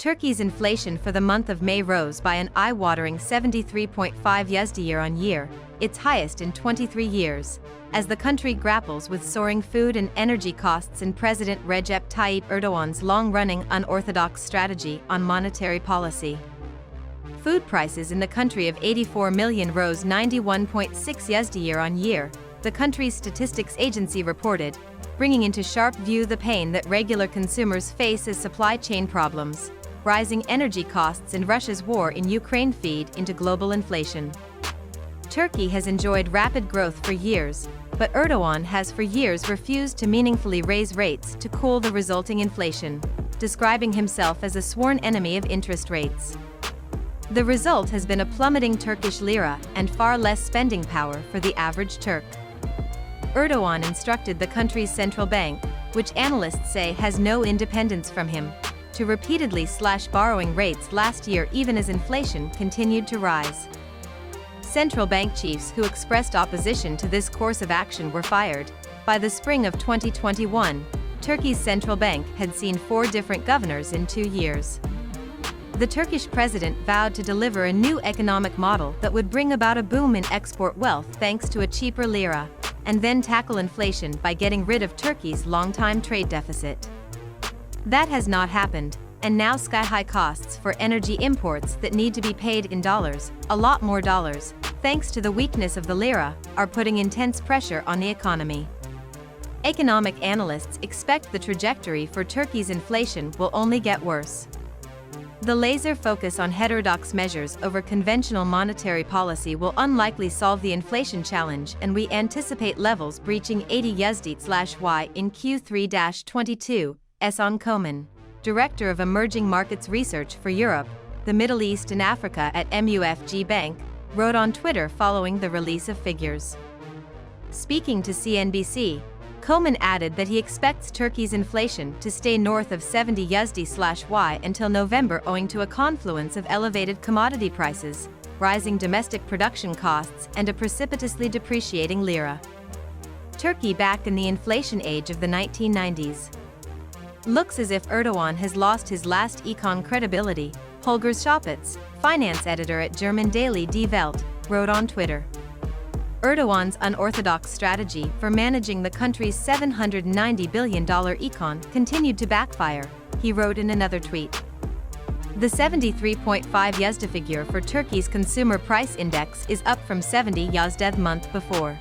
Turkey's inflation for the month of May rose by an eye-watering 73.5 USD year-on-year, its highest in 23 years, as the country grapples with soaring food and energy costs and President Recep Tayyip Erdogan's long-running unorthodox strategy on monetary policy. Food prices in the country of 84 million rose 91.6 USD year-on-year, the country's statistics agency reported, bringing into sharp view the pain that regular consumers face as supply chain problems, rising energy costs and Russia's war in Ukraine feed into global inflation. Turkey has enjoyed rapid growth for years, but Erdogan has for years refused to meaningfully raise rates to cool the resulting inflation, describing himself as a sworn enemy of interest rates. The result has been a plummeting Turkish lira and far less spending power for the average Turk. Erdogan instructed the country's central bank, which analysts say has no independence from him, to repeatedly slash borrowing rates last year even as inflation continued to rise. Central bank chiefs who expressed opposition to this course of action were fired. By the spring of 2021, Turkey's central bank had seen 4 different governors in 2 years. The Turkish president vowed to deliver a new economic model that would bring about a boom in export wealth thanks to a cheaper lira, and then tackle inflation by getting rid of Turkey's long-time trade deficit. That has not happened, and now sky-high costs for energy imports that need to be paid in dollars, a lot more dollars, thanks to the weakness of the lira, are putting intense pressure on the economy. Economic analysts expect the trajectory for Turkey's inflation will only get worse. The laser focus on heterodox measures over conventional monetary policy will unlikely solve the inflation challenge, and we anticipate levels breaching 80 USD/Y in Q3-22, Ehsan Koman, Director of Emerging Markets Research for Europe, the Middle East and Africa at MUFG Bank, wrote on Twitter following the release of figures. Speaking to CNBC, Koman added that he expects Turkey's inflation to stay north of 70 USD/Y until November owing to a confluence of elevated commodity prices, rising domestic production costs and a precipitously depreciating lira. Turkey back in the inflation age of the 1990s. Looks as if Erdogan has lost his last econ credibility, Holger Schopitz, finance editor at German daily Die Welt, wrote on Twitter. Erdogan's unorthodox strategy for managing the country's $790 billion econ continued to backfire, he wrote in another tweet. The 73.5 USD figure for Turkey's consumer price index is up from 70 USD the month before.